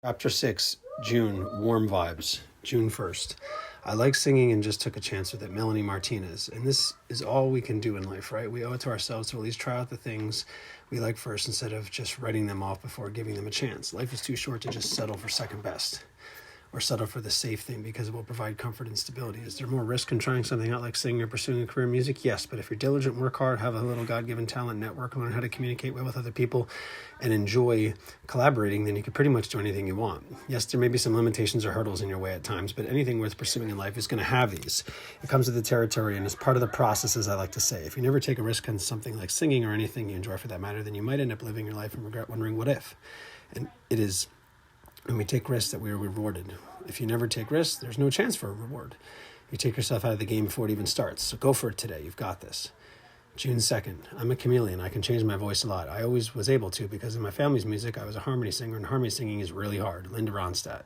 Chapter 6, June, Warm Vibes, June 1st. I like singing and just took a chance with it, Melanie Martinez. And this is all we can do in life, right? We owe it to ourselves to at least try out the things we like first instead of just writing them off before giving them a chance. Life is too short to just settle for second best or settle for the safe thing because it will provide comfort and stability. Is there more risk in trying something out like singing or pursuing a career in music? Yes, but if you're diligent, work hard, have a little God-given talent, network, learn how to communicate well with other people, and enjoy collaborating, then you can pretty much do anything you want. Yes, there may be some limitations or hurdles in your way at times, but anything worth pursuing in life is going to have these. It comes with the territory and is part of the process, as I like to say. If you never take a risk on something like singing or anything you enjoy for that matter, then you might end up living your life and regret wondering what if. And it is when we take risks that we are rewarded. If you never take risks, there's no chance for a reward. You take yourself out of the game before it even starts. So go for it today. You've got this. June 2nd. I'm a chameleon. I can change my voice a lot. I always was able to because in my family's music, I was a harmony singer, and harmony singing is really hard. Linda Ronstadt.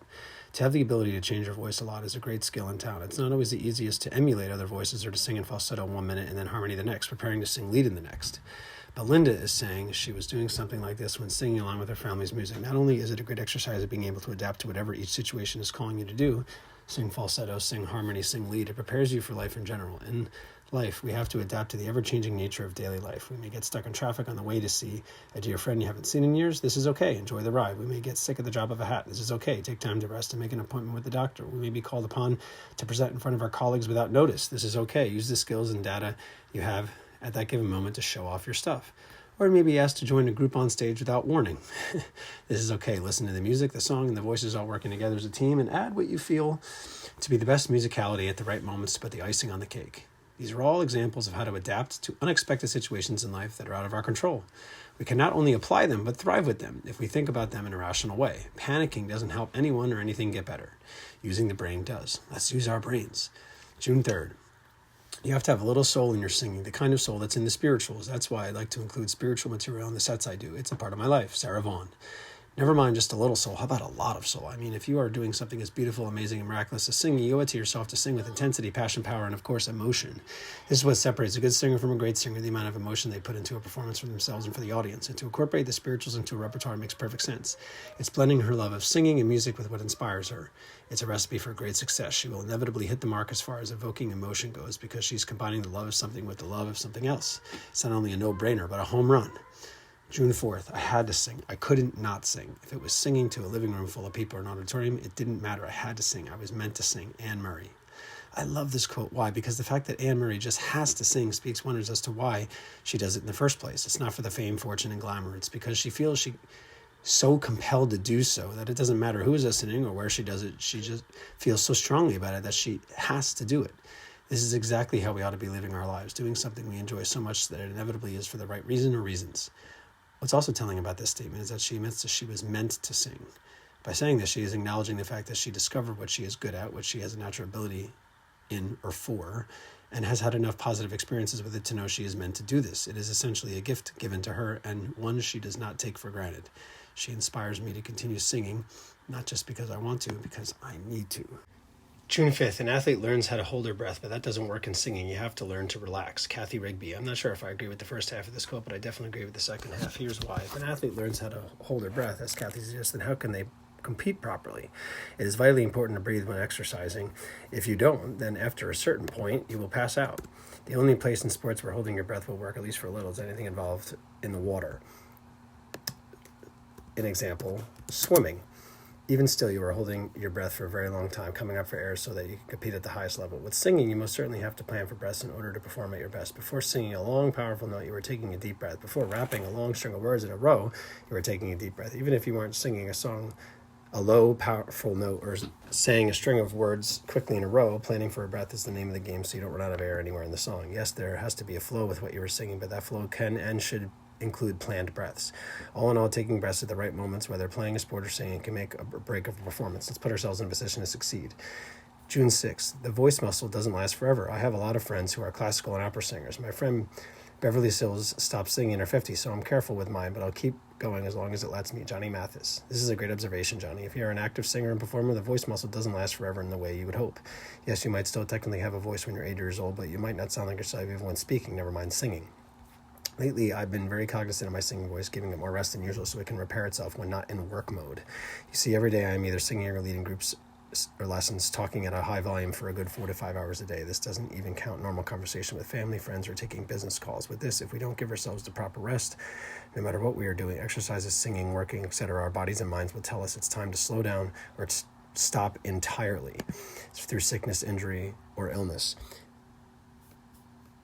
To have the ability to change your voice a lot is a great skill and talent. It's not always the easiest to emulate other voices or to sing in falsetto 1 minute and then harmony the next, preparing to sing lead in the next. But Linda is saying she was doing something like this when singing along with her family's music. Not only is it a great exercise of being able to adapt to whatever each situation is calling you to do, sing falsetto, sing harmony, sing lead, it prepares you for life in general. In life, we have to adapt to the ever-changing nature of daily life. We may get stuck in traffic on the way to see a dear friend you haven't seen in years. This is okay. Enjoy the ride. We may get sick at the drop of a hat. This is okay. Take time to rest and make an appointment with the doctor. We may be called upon to present in front of our colleagues without notice. This is okay. Use the skills and data you have at that given moment to show off your stuff. Or you may be asked to join a group on stage without warning. This is okay. Listen to the music, the song, and the voices all working together as a team, and add what you feel to be the best musicality at the right moments to put the icing on the cake. These are all examples of how to adapt to unexpected situations in life that are out of our control. We can not only apply them, but thrive with them if we think about them in a rational way. Panicking doesn't help anyone or anything get better. Using the brain does. Let's use our brains. June 3rd. You have to have a little soul in your singing, the kind of soul that's in the spirituals. That's why I like to include spiritual material in the sets I do. It's a part of my life. Sarah Vaughan. Never mind just a little soul. How about a lot of soul? I mean, if you are doing something as beautiful, amazing, and miraculous as singing, you owe it to yourself to sing with intensity, passion, power, and of course, emotion. This is what separates a good singer from a great singer, the amount of emotion they put into a performance for themselves and for the audience. And to incorporate the spirituals into a repertoire makes perfect sense. It's blending her love of singing and music with what inspires her. It's a recipe for great success. She will inevitably hit the mark as far as evoking emotion goes because she's combining the love of something with the love of something else. It's not only a no-brainer, but a home run. June 4th, I had to sing. I couldn't not sing. If it was singing to a living room full of people or an auditorium, it didn't matter. I had to sing. I was meant to sing. Anne Murray. I love this quote. Why? Because the fact that Anne Murray just has to sing speaks wonders as to why she does it in the first place. It's not for the fame, fortune, and glamour. It's because she feels she's so compelled to do so that it doesn't matter who is listening or where she does it. She just feels so strongly about it that she has to do it. This is exactly how we ought to be living our lives, doing something we enjoy so much that it inevitably is for the right reason or reasons. What's also telling about this statement is that she admits that she was meant to sing. By saying this, she is acknowledging the fact that she discovered what she is good at, what she has a natural ability in or for, and has had enough positive experiences with it to know she is meant to do this. It is essentially a gift given to her and one she does not take for granted. She inspires me to continue singing, not just because I want to, because I need to. June 5th, an athlete learns how to hold her breath, but that doesn't work in singing. You have to learn to relax. Kathy Rigby. I'm not sure if I agree with the first half of this quote, but I definitely agree with the second half. Here's why. If an athlete learns how to hold her breath, as Kathy suggests, then how can they compete properly? It is vitally important to breathe when exercising. If you don't, then after a certain point, you will pass out. The only place in sports where holding your breath will work, at least for a little, is anything involved in the water. An example, swimming. Even still, you are holding your breath for a very long time, coming up for air so that you can compete at the highest level. With singing, you most certainly have to plan for breaths in order to perform at your best. Before singing a long, powerful note, you are taking a deep breath. Before rapping a long string of words in a row, you are taking a deep breath. Even if you weren't singing a song, a low, powerful note, or saying a string of words quickly in a row, planning for a breath is the name of the game so you don't run out of air anywhere in the song. Yes, there has to be a flow with what you were singing, but that flow can and should include planned breaths. All in all, taking breaths at the right moments, whether playing a sport or singing, can make a break of a performance. Let's put ourselves in a position to succeed. June 6th, the voice muscle doesn't last forever. I have a lot of friends who are classical and opera singers. My friend Beverly Sills stopped singing in her 50s, so I'm careful with mine, but I'll keep going as long as it lets me. Johnny Mathis. This is a great observation, Johnny. If you're an active singer and performer, the voice muscle doesn't last forever in the way you would hope. Yes, you might still technically have a voice when you're 80 years old, but you might not sound like yourself even when speaking, never mind singing. Lately, I've been very cognizant of my singing voice, giving it more rest than usual so it can repair itself when not in work mode. You see, every day I am either singing or leading groups or lessons, talking at a high volume for a good 4 to 5 hours a day. This doesn't even count normal conversation with family, friends, or taking business calls. With this, if we don't give ourselves the proper rest, no matter what we are doing, exercises, singing, working, etc., our bodies and minds will tell us it's time to slow down or to stop entirely through sickness, injury, or illness.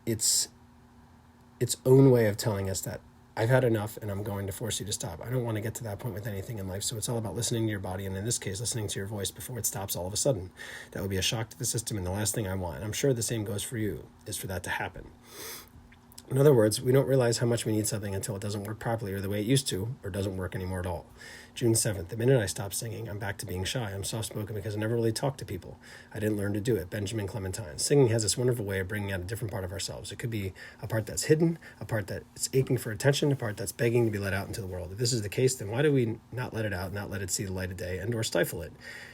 It's its own way of telling us that I've had enough and I'm going to force you to stop. I don't want to get to that point with anything in life, so it's all about listening to your body, and in this case, listening to your voice before it stops all of a sudden. That would be a shock to the system, and the last thing I want, and I'm sure the same goes for you, is for that to happen. In other words, we don't realize how much we need something until it doesn't work properly or the way it used to, or doesn't work anymore at all. June 7th, the minute I stopped singing, I'm back to being shy. I'm soft-spoken because I never really talked to people. I didn't learn to do it. Benjamin Clementine. Singing has this wonderful way of bringing out a different part of ourselves. It could be a part that's hidden, a part that's aching for attention, a part that's begging to be let out into the world. If this is the case, then why do we not let it out, not let it see the light of day, and or stifle it?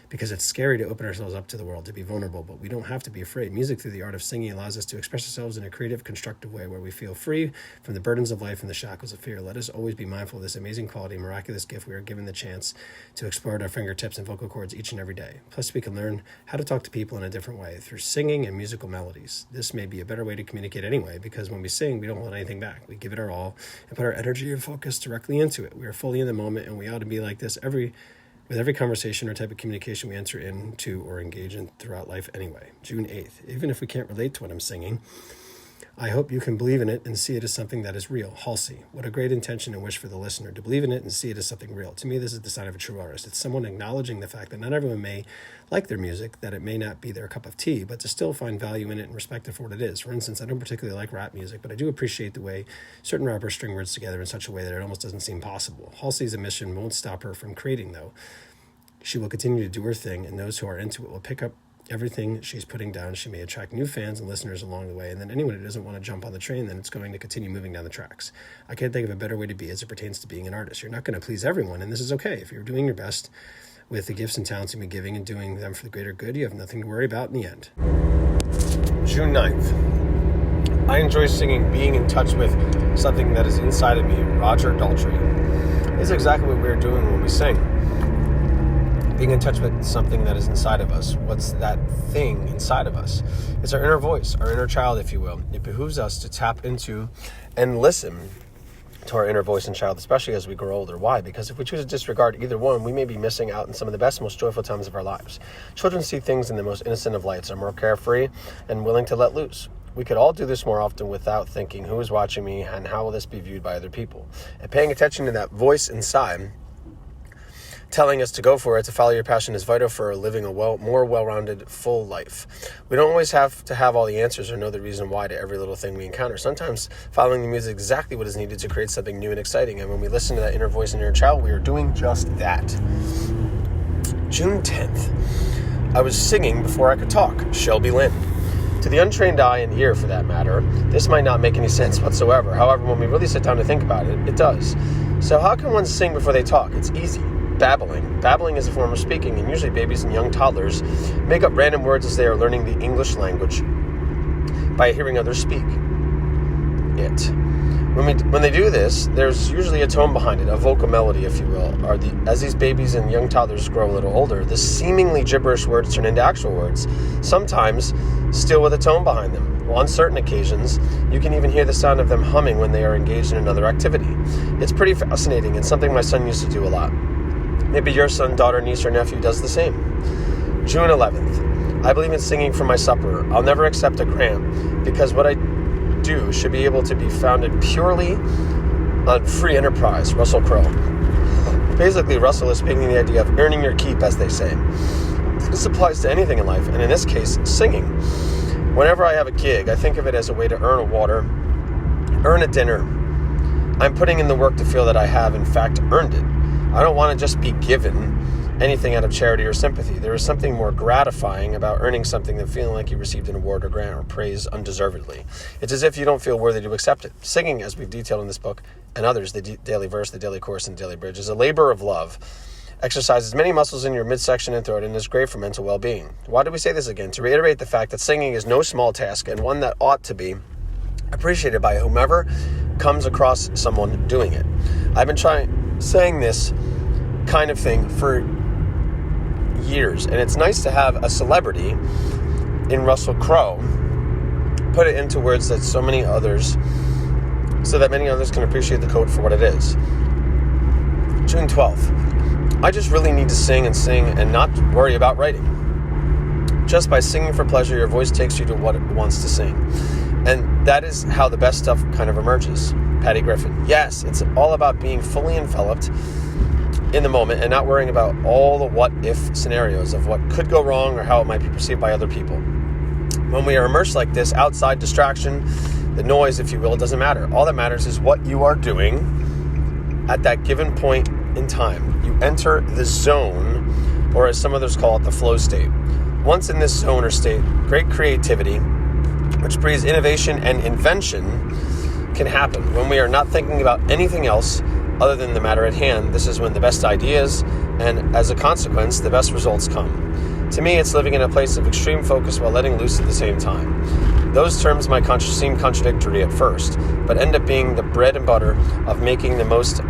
Because it's scary to open ourselves up to the world, to be vulnerable, but we don't have to be afraid. Music, through the art of singing, allows us to express ourselves in a creative, constructive way where we feel free from the burdens of life and the shackles of fear. Let us always be mindful of this amazing quality, miraculous gift we are given the chance to explore at our fingertips and vocal cords each and every day. Plus, we can learn how to talk to people in a different way, through singing and musical melodies. This may be a better way to communicate anyway, because when we sing, we don't hold anything back. We give it our all and put our energy and focus directly into it. We are fully in the moment, and we ought to be like this with every conversation or type of communication we enter into or engage in throughout life anyway. June 8th. Even if we can't relate to what I'm singing, I hope you can believe in it and see it as something that is real. Halsey. What a great intention and wish for the listener, to believe in it and see it as something real. To me, this is the sign of a true artist. It's someone acknowledging the fact that not everyone may like their music, that it may not be their cup of tea, but to still find value in it and respect it for what it is. For instance, I don't particularly like rap music, but I do appreciate the way certain rappers string words together in such a way that it almost doesn't seem possible. Halsey's admission won't stop her from creating, though. She will continue to do her thing, and those who are into it will pick up everything she's putting down. She may attract new fans and listeners along the way, and then anyone who doesn't want to jump on the train, then it's going to continue moving down the tracks. I can't think of a better way to be as it pertains to being an artist. You're not going to please everyone, and this is okay. If you're doing your best with the gifts and talents you've been giving and doing them for the greater good, you have nothing to worry about in the end. June 9th. I enjoy singing Being in Touch with Something That Is Inside of Me, Roger Daltrey. This is exactly what we're doing when we sing. Being in touch with something that is inside of us. What's that thing inside of us? It's our inner voice, our inner child, if you will. It behooves us to tap into and listen to our inner voice and child, especially as we grow older. Why? Because if we choose to disregard either one, we may be missing out on some of the best, most joyful times of our lives. Children see things in the most innocent of lights, are more carefree and willing to let loose. We could all do this more often without thinking, who is watching me and how will this be viewed by other people? And paying attention to that voice inside telling us to go for it, to follow your passion, is vital for living a more well-rounded, full life. We don't always have to have all the answers or know the reason why to every little thing we encounter. Sometimes following the music is exactly what is needed to create something new and exciting. And when we listen to that inner voice in your child, we are doing just that. June 10th. I was singing before I could talk. Shelby Lynn. To the untrained eye and ear, for that matter, this might not make any sense whatsoever. However, when we really sit down to think about it, it does. So how can one sing before they talk? It's easy. Babbling. Babbling is a form of speaking, and usually babies and young toddlers make up random words as they are learning the English language by hearing others speak it. When they do this, there's usually a tone behind it, a vocal melody, if you will. As these babies and young toddlers grow a little older, the seemingly gibberish words turn into actual words, sometimes still with a tone behind them. Well, on certain occasions, you can even hear the sound of them humming when they are engaged in another activity. It's pretty fascinating and something my son used to do a lot. Maybe your son, daughter, niece, or nephew does the same. June 11th. I believe in singing for my supper. I'll never accept a gram because what I do should be able to be founded purely on free enterprise. Russell Crowe. Basically, Russell is speaking the idea of earning your keep, as they say. This applies to anything in life, and in this case, singing. Whenever I have a gig, I think of it as a way to earn a water, earn a dinner. I'm putting in the work to feel that I have, in fact, earned it. I don't want to just be given anything out of charity or sympathy. There is something more gratifying about earning something than feeling like you received an award or grant or praise undeservedly. It's as if you don't feel worthy to accept it. Singing, as we've detailed in this book and others, the daily verse, the daily course, and daily bridge, is a labor of love. Exercises many muscles in your midsection and throat and is great for mental well-being. Why do we say this again? To reiterate the fact that singing is no small task and one that ought to be appreciated by whomever comes across someone doing it. I've been saying this kind of thing for years, and it's nice to have a celebrity in Russell Crowe put it into words that so many others can appreciate the quote for what it is. June 12th. I just really need to sing and not worry about writing. Just by singing for pleasure, your voice takes you to what it wants to sing. And that is how the best stuff kind of emerges. Patty Griffin. Yes, it's all about being fully enveloped in the moment and not worrying about all the what-if scenarios of what could go wrong or how it might be perceived by other people. When we are immersed like this, outside distraction, the noise, if you will, doesn't matter. All that matters is what you are doing at that given point in time. You enter the zone, or as some others call it, the flow state. Once in this zone or state, great creativity, which breeds innovation and invention, can happen. When we are not thinking about anything else other than the matter at hand, this is when the best ideas and, as a consequence, the best results come. To me, it's living in a place of extreme focus while letting loose at the same time. Those terms might seem contradictory at first, but end up being the bread and butter of making the most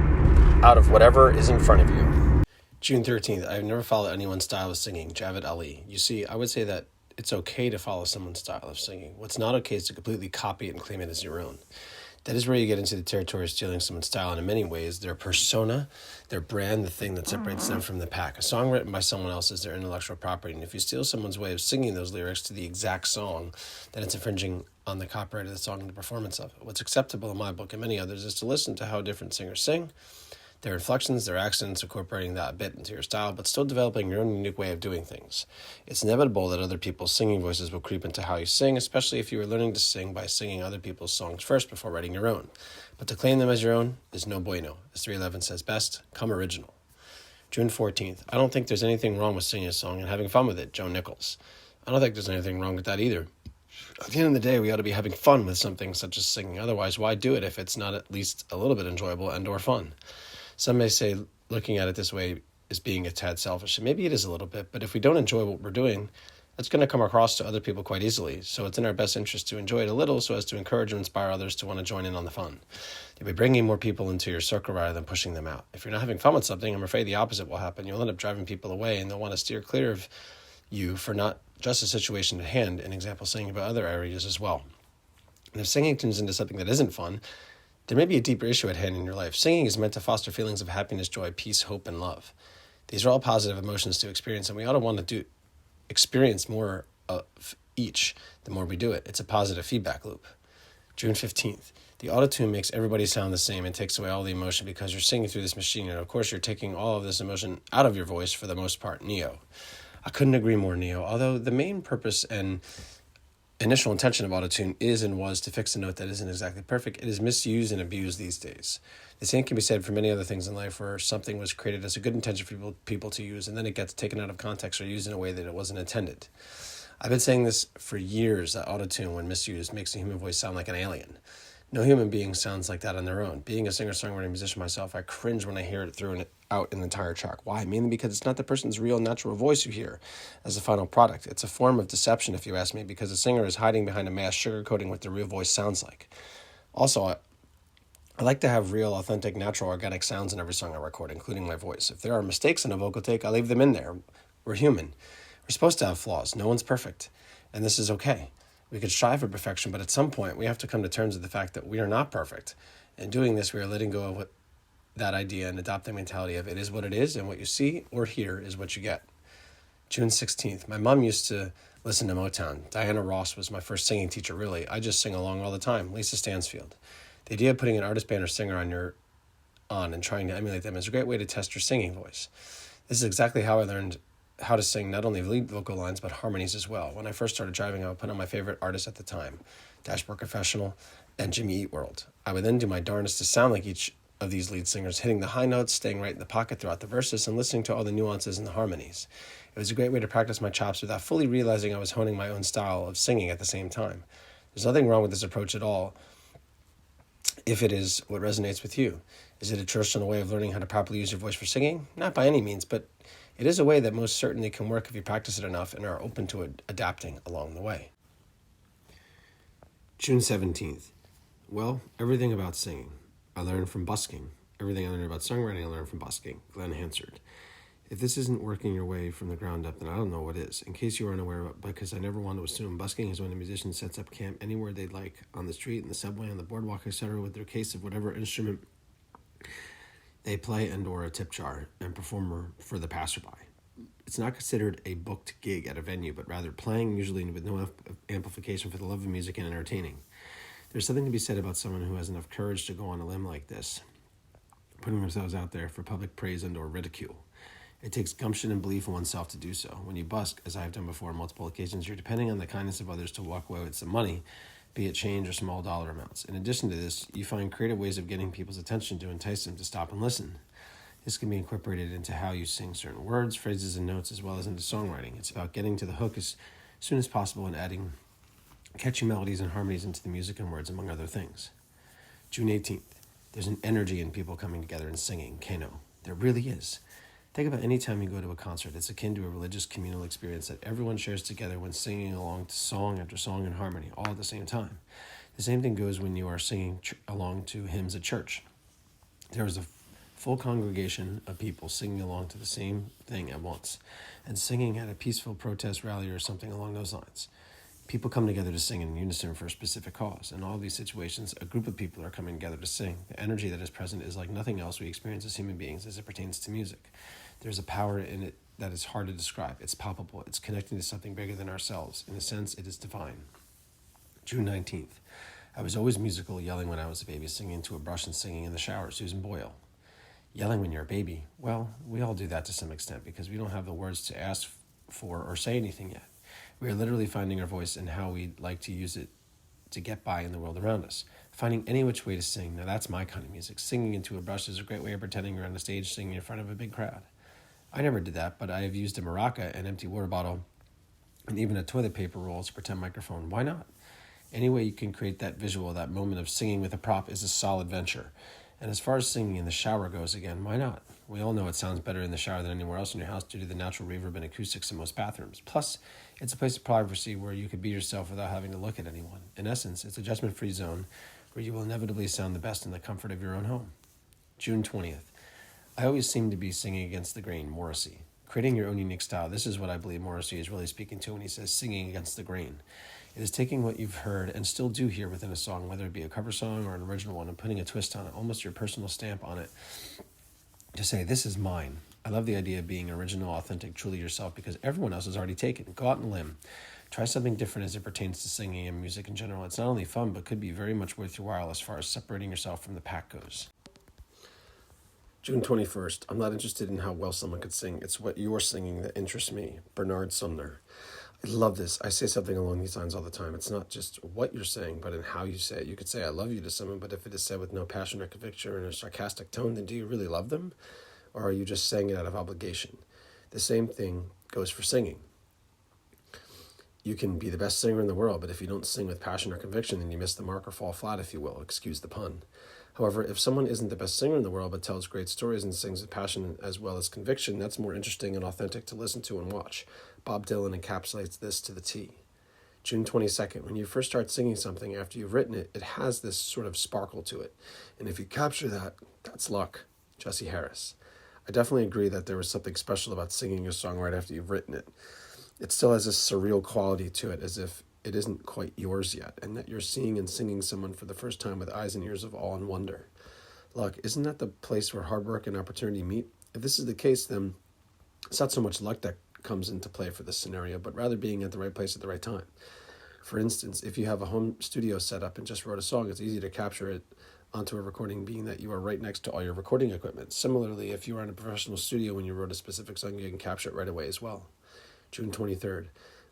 out of whatever is in front of you. June 13th. I've never followed anyone's style of singing. Javed Ali. You see, I would say that it's okay to follow someone's style of singing. What's not okay is to completely copy it and claim it as your own. That is where you get into the territory of stealing someone's style, and in many ways, their persona, their brand, the thing that separates them from the pack. A song written by someone else is their intellectual property, and if you steal someone's way of singing those lyrics to the exact song, then it's infringing on the copyright of the song and the performance of it. What's acceptable in my book and many others is to listen to how different singers sing, their inflections, their accents, incorporating that a bit into your style, but still developing your own unique way of doing things. It's inevitable that other people's singing voices will creep into how you sing, especially if you are learning to sing by singing other people's songs first before writing your own. But to claim them as your own is no bueno. As 311 says best, come original. June 14th. I don't think there's anything wrong with singing a song and having fun with it, Joe Nichols. I don't think there's anything wrong with that either. At the end of the day, we ought to be having fun with something such as singing. Otherwise, why do it if it's not at least a little bit enjoyable and or fun? Some may say looking at it this way is being a tad selfish, and maybe it is a little bit, but if we don't enjoy what we're doing, that's going to come across to other people quite easily. So it's in our best interest to enjoy it a little so as to encourage and inspire others to want to join in on the fun. You'll be bringing more people into your circle rather than pushing them out. If you're not having fun with something, I'm afraid the opposite will happen. You'll end up driving people away, and they'll want to steer clear of you for not just the situation at hand, an example singing about other areas as well. And if singing turns into something that isn't fun, there may be a deeper issue at hand in your life. Singing is meant to foster feelings of happiness, joy, peace, hope, and love. These are all positive emotions to experience, and we ought to want to experience more of each the more we do it. It's a positive feedback loop. June 15th. The auto-tune makes everybody sound the same and takes away all the emotion because you're singing through this machine, and of course you're taking all of this emotion out of your voice for the most part. Neo. I couldn't agree more, Neo. Although the main purpose and initial intention of autotune is and was to fix a note that isn't exactly perfect, it is misused and abused these days. The same can be said for many other things in life where something was created as a good intention for people to use, and then it gets taken out of context or used in a way that it wasn't intended. I've been saying this for years, that autotune, when misused, makes the human voice sound like an alien. No human being sounds like that on their own. Being a singer-songwriter musician myself, I cringe when I hear it thrown out in the entire track. Why? Mainly because it's not the person's real natural voice you hear as the final product. It's a form of deception, if you ask me, because the singer is hiding behind a mask sugarcoating what their real voice sounds like. Also, I like to have real, authentic, natural, organic sounds in every song I record, including my voice. If there are mistakes in a vocal take, I leave them in there. We're human. We're supposed to have flaws. No one's perfect. And this is okay. We could strive for perfection, but at some point we have to come to terms with the fact that we are not perfect. In doing this, we are letting go of that idea and adopting the mentality of it is what it is, and what you see or hear is what you get. June 16th. My mom used to listen to Motown. Diana Ross was my first singing teacher, really. I just sing along all the time. Lisa Stansfield. The idea of putting an artist, band, or singer on and trying to emulate them is a great way to test your singing voice. This is exactly how I learned how to sing not only lead vocal lines, but harmonies as well. When I first started driving, I would put on my favorite artists at the time, Dashboard Confessional and Jimmy Eat World. I would then do my darndest to sound like each of these lead singers, hitting the high notes, staying right in the pocket throughout the verses, and listening to all the nuances and the harmonies. It was a great way to practice my chops without fully realizing I was honing my own style of singing at the same time. There's nothing wrong with this approach at all if it is what resonates with you. Is it a traditional way of learning how to properly use your voice for singing? Not by any means, but it is a way that most certainly can work if you practice it enough and are open to adapting along the way. June 17th. Well, everything about singing. I learned from busking. Everything I learned about songwriting, I learned from busking. Glenn Hansard. If this isn't working your way from the ground up, then I don't know what is. In case you are unaware, because I never want to assume, busking is when a musician sets up camp anywhere they'd like, on the street, in the subway, on the boardwalk, etc., with their case of whatever instrument they play and or a tip jar and performer for the passerby. It's not considered a booked gig at a venue, but rather playing, usually with no amplification, for the love of music and entertaining. There's something to be said about someone who has enough courage to go on a limb like this, putting themselves out there for public praise and or ridicule. It takes gumption and belief in oneself to do so. When you busk, as I have done before on multiple occasions, you're depending on the kindness of others to walk away with some money, be it change or small dollar amounts. In addition to this, you find creative ways of getting people's attention to entice them to stop and listen. This can be incorporated into how you sing certain words, phrases, and notes, as well as into songwriting. It's about getting to the hook as soon as possible and adding catchy melodies and harmonies into the music and words, among other things. June 18th. There's an energy in people coming together and singing. Kano. There really is. Think about any time you go to a concert. It's akin to a religious communal experience that everyone shares together when singing along to song after song in harmony, all at the same time. The same thing goes when you are singing along to hymns at church. There is a full congregation of people singing along to the same thing at once, and singing at a peaceful protest rally or something along those lines. People come together to sing in unison for a specific cause. In all these situations, a group of people are coming together to sing. The energy that is present is like nothing else we experience as human beings as it pertains to music. There's a power in it that is hard to describe. It's palpable. It's connecting to something bigger than ourselves. In a sense, it is divine. June 19th. I was always musical, yelling when I was a baby, singing into a brush and singing in the shower. Susan Boyle. Yelling when you're a baby. Well, we all do that to some extent because we don't have the words to ask for or say anything yet. We are literally finding our voice and how we like to use it to get by in the world around us. Finding any which way to sing. Now that's my kind of music. Singing into a brush is a great way of pretending you're on a stage singing in front of a big crowd. I never did that, but I have used a maraca, an empty water bottle, and even a toilet paper roll as a pretend microphone. Why not? Any way you can create that visual, that moment of singing with a prop, is a solid venture. And as far as singing in the shower goes, again, why not? We all know it sounds better in the shower than anywhere else in your house due to the natural reverb and acoustics in most bathrooms. Plus, it's a place of privacy where you can be yourself without having to look at anyone. In essence, it's a judgment-free zone where you will inevitably sound the best in the comfort of your own home. June 20th. I always seem to be singing against the grain, Morrissey. Creating your own unique style. This is what I believe Morrissey is really speaking to when he says singing against the grain. It is taking what you've heard and still do hear within a song, whether it be a cover song or an original one, and putting a twist on it, almost your personal stamp on it, to say, this is mine. I love the idea of being original, authentic, truly yourself, because everyone else is already taken. Go out on a limb. Try something different as it pertains to singing and music in general. It's not only fun, but could be very much worth your while as far as separating yourself from the pack goes. June 21st. I'm not interested in how well someone could sing. It's what you're singing that interests me. Bernard Sumner. I love this. I say something along these lines all the time. It's not just what you're saying, but in how you say it. You could say, I love you to someone, but if it is said with no passion or conviction or in a sarcastic tone, then do you really love them? Or are you just saying it out of obligation? The same thing goes for singing. You can be the best singer in the world, but if you don't sing with passion or conviction, then you miss the mark or fall flat, if you will. Excuse the pun. However, if someone isn't the best singer in the world, but tells great stories and sings with passion as well as conviction, that's more interesting and authentic to listen to and watch. Bob Dylan encapsulates this to the T. June 22nd, when you first start singing something after you've written it, it has this sort of sparkle to it. And if you capture that, that's luck. Jesse Harris. I definitely agree that there was something special about singing a song right after you've written it. It still has a surreal quality to it, as if it isn't quite yours yet, and that you're seeing and singing someone for the first time with eyes and ears of awe and wonder. Luck, isn't that the place where hard work and opportunity meet? If this is the case, then it's not so much luck that comes into play for this scenario, but rather being at the right place at the right time. For instance, if you have a home studio set up and just wrote a song, it's easy to capture it onto a recording, being that you are right next to all your recording equipment. Similarly, if you are in a professional studio when you wrote a specific song, you can capture it right away as well. June 23rd.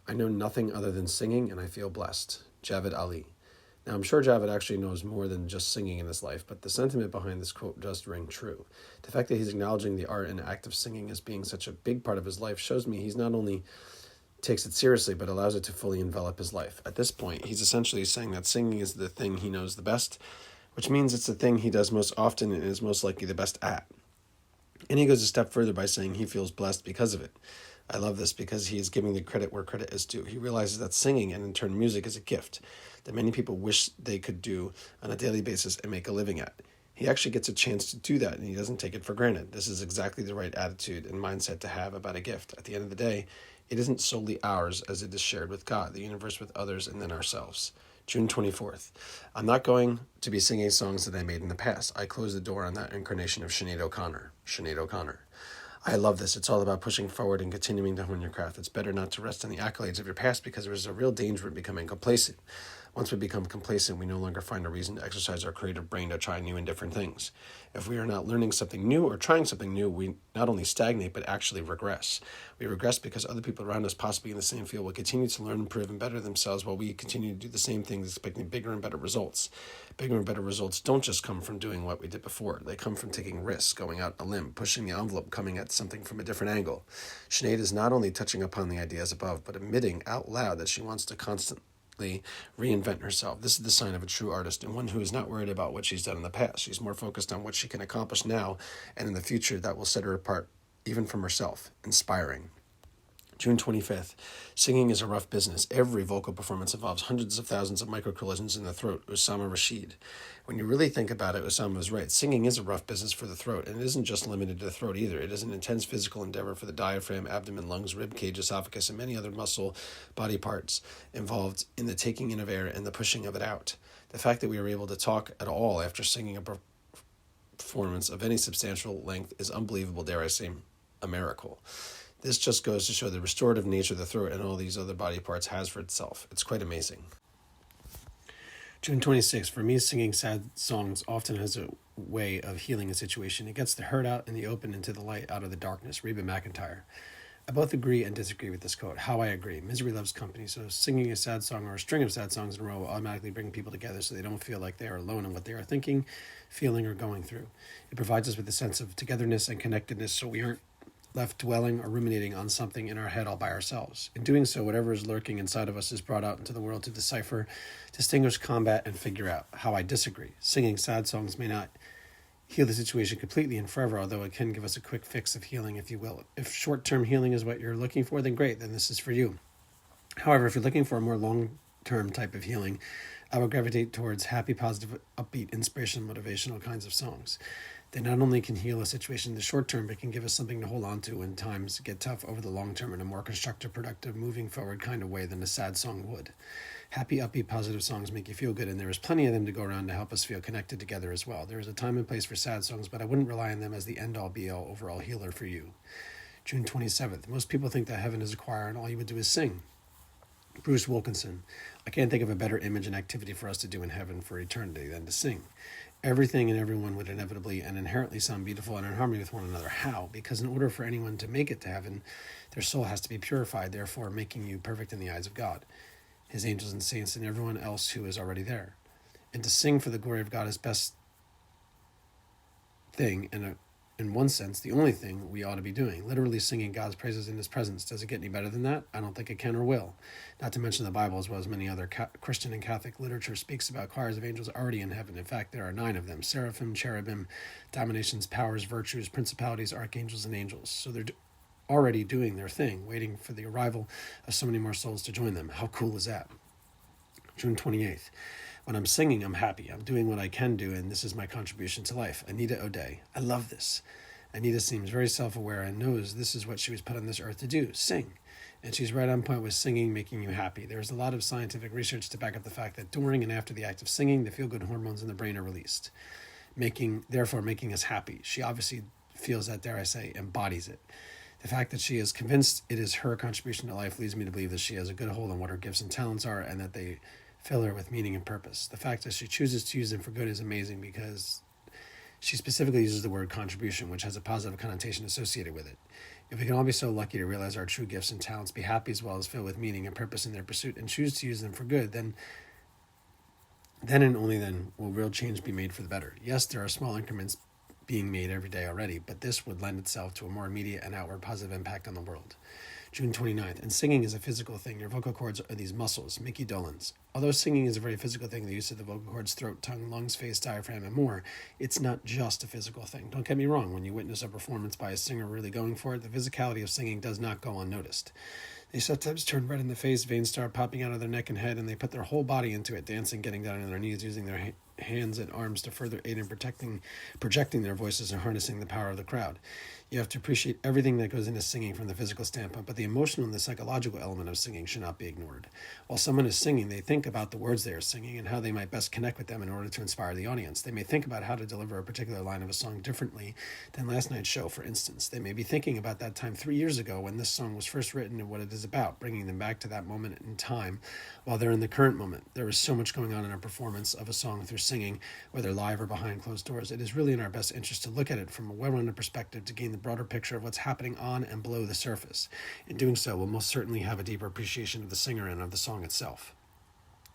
I know nothing other than singing, and I feel blessed. Javed Ali. Now, I'm sure Javed actually knows more than just singing in his life, but the sentiment behind this quote does ring true. The fact that he's acknowledging the art and act of singing as being such a big part of his life shows me he's not only takes it seriously, but allows it to fully envelop his life. At this point, he's essentially saying that singing is the thing he knows the best, which means it's the thing he does most often and is most likely the best at. And he goes a step further by saying he feels blessed because of it. I love this because he is giving the credit where credit is due. He realizes that singing and in turn music is a gift that many people wish they could do on a daily basis and make a living at. He actually gets a chance to do that, and he doesn't take it for granted. This is exactly the right attitude and mindset to have about a gift. At the end of the day, it isn't solely ours as it is shared with God, the universe with others, and then ourselves. June 24th. I'm not going to be singing songs that I made in the past. I close the door on that incarnation of Sinead O'Connor. Sinead O'Connor. I love this. It's all about pushing forward and continuing to hone your craft. It's better not to rest on the accolades of your past because there is a real danger in becoming complacent. Once we become complacent, we no longer find a reason to exercise our creative brain to try new and different things. If we are not learning something new or trying something new, we not only stagnate, but actually regress. We regress because other people around us, possibly in the same field, will continue to learn, improve, and better themselves while we continue to do the same things, expecting bigger and better results. Bigger and better results don't just come from doing what we did before. They come from taking risks, going out on a limb, pushing the envelope, coming at something from a different angle. Sinead is not only touching upon the ideas above, but admitting out loud that she wants to constantly reinvent herself. This is the sign of a true artist and one who is not worried about what she's done in the past. She's more focused on what she can accomplish now and in the future that will set her apart even from herself. Inspiring. June 25th. Singing is a rough business. Every vocal performance involves hundreds of thousands of micro-collisions in the throat. Osama Rashid. When you really think about it, Osama was right. Singing is a rough business for the throat, and it isn't just limited to the throat either. It is an intense physical endeavor for the diaphragm, abdomen, lungs, rib cage, esophagus, and many other muscle body parts involved in the taking in of air and the pushing of it out. The fact that we are able to talk at all after singing a performance of any substantial length is unbelievable, dare I say, a miracle. This just goes to show the restorative nature the throat and all these other body parts has for itself. It's quite amazing. June 26th. For me, singing sad songs often has a way of healing a situation. It gets the hurt out in the open into the light out of the darkness. Reba McEntire. I both agree and disagree with this quote. How I agree. Misery loves company, so singing a sad song or a string of sad songs in a row will automatically bring people together so they don't feel like they are alone in what they are thinking, feeling, or going through. It provides us with a sense of togetherness and connectedness so we aren't left dwelling or ruminating on something in our head all by ourselves. In doing so, whatever is lurking inside of us is brought out into the world to decipher, distinguish, combat, and figure out. How I disagree. Singing sad songs may not heal the situation completely and forever, although it can give us a quick fix of healing, if you will. If short-term healing is what you're looking for, then great, then this is for you. However, if you're looking for a more long-term type of healing, I would gravitate towards happy, positive, upbeat, inspirational, motivational kinds of songs. They not only can heal a situation in the short term, but can give us something to hold on to when times get tough over the long term in a more constructive, productive, moving forward kind of way than a sad song would. Happy, upbeat, positive songs make you feel good, and there is plenty of them to go around to help us feel connected together as well. There is a time and place for sad songs, but I wouldn't rely on them as the end-all, be-all, overall healer for you. June 27th. Most people think that heaven is a choir and all you would do is sing. Bruce Wilkinson. I can't think of a better image and activity for us to do in heaven for eternity than to sing. Everything and everyone would inevitably and inherently sound beautiful and in harmony with one another. How? Because in order for anyone to make it to heaven, their soul has to be purified, therefore making you perfect in the eyes of God, his angels and saints, and everyone else who is already there. And to sing for the glory of God is best thing, and in one sense, the only thing we ought to be doing. Literally singing God's praises in his presence. Does it get any better than that? I don't think it can or will. Not to mention the Bible, as well as many other Christian and Catholic literature, speaks about choirs of angels already in heaven. In fact, there are 9 of them: seraphim, cherubim, dominations, powers, virtues, principalities, archangels, and angels. So they're already doing their thing, waiting for the arrival of so many more souls to join them. How cool is that? June 28th. When I'm singing, I'm happy. I'm doing what I can do, and this is my contribution to life. Anita O'Day. I love this. Anita seems very self-aware and knows this is what she was put on this earth to do, sing. And she's right on point with singing, making you happy. There's a lot of scientific research to back up the fact that during and after the act of singing, the feel-good hormones in the brain are released, therefore making us happy. She obviously feels that, dare I say, embodies it. The fact that she is convinced it is her contribution to life leads me to believe that she has a good hold on what her gifts and talents are and that they fill her with meaning and purpose. The fact that she chooses to use them for good is amazing because she specifically uses the word contribution, which has a positive connotation associated with it. If we can all be so lucky to realize our true gifts and talents, be happy as well as filled with meaning and purpose in their pursuit, and choose to use them for good, then and only then will real change be made for the better. Yes, there are small increments being made every day already, but this would lend itself to a more immediate and outward positive impact on the world. June 29th. And singing is a physical thing. Your vocal cords are these muscles, Mickey Dolenz. Although singing is a very physical thing, the use of the vocal cords, throat, tongue, lungs, face, diaphragm, and more, it's not just a physical thing. Don't get me wrong, when you witness a performance by a singer really going for it, the physicality of singing does not go unnoticed. They sometimes turn red in the face, veins start popping out of their neck and head, and they put their whole body into it, dancing, getting down on their knees, using their hands and arms to further aid in projecting their voices and harnessing the power of the crowd. You have to appreciate everything that goes into singing from the physical standpoint, but the emotional and the psychological element of singing should not be ignored. While someone is singing, they think about the words they are singing and how they might best connect with them in order to inspire the audience. They may think about how to deliver a particular line of a song differently than last night's show, for instance. They may be thinking about that time 3 years ago when this song was first written and what it is about, bringing them back to that moment in time while they're in the current moment. There is so much going on in a performance of a song through singing, whether live or behind closed doors. It is really in our best interest to look at it from a well-rounded perspective to gain the broader picture of what's happening on and below the surface. In doing so, we'll most certainly have a deeper appreciation of the singer and of the song itself.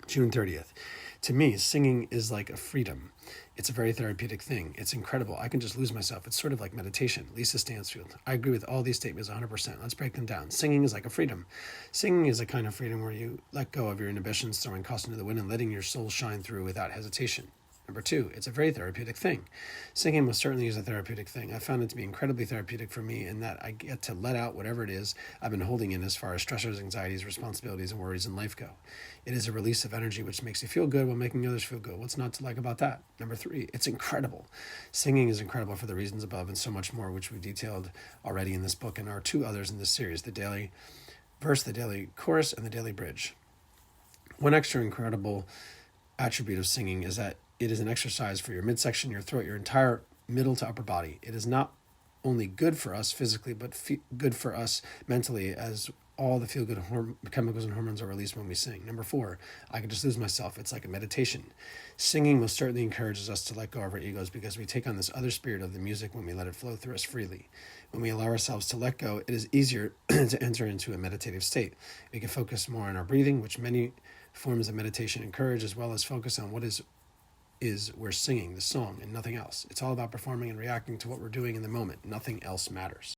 June 30th. To me, singing is like a freedom. It's a very therapeutic thing. It's incredible. I can just lose myself. It's sort of like meditation. Lisa Stansfield. I agree with all these statements 100%. Let's break them down. Singing is like a freedom. Singing is a kind of freedom where you let go of your inhibitions, throwing caution to the wind and letting your soul shine through without hesitation. Number 2, it's a very therapeutic thing. Singing most certainly is a therapeutic thing. I found it to be incredibly therapeutic for me in that I get to let out whatever it is I've been holding in as far as stressors, anxieties, responsibilities, and worries in life go. It is a release of energy which makes you feel good while making others feel good. What's not to like about that? Number 3, it's incredible. Singing is incredible for the reasons above and so much more, which we detailed already in this book and our 2 others in this series, the daily verse, the daily chorus, and the daily bridge. One extra incredible attribute of singing is that it is an exercise for your midsection, your throat, your entire middle to upper body. It is not only good for us physically, but good for us mentally, as all the feel-good chemicals and hormones are released when we sing. Number 4, I can just lose myself. It's like a meditation. Singing most certainly encourages us to let go of our egos because we take on this other spirit of the music when we let it flow through us freely. When we allow ourselves to let go, it is easier to enter into a meditative state. We can focus more on our breathing, which many forms of meditation encourage, as well as focus on what is we're singing the song and nothing else. It's all about performing and reacting to what we're doing in the moment. Nothing else matters.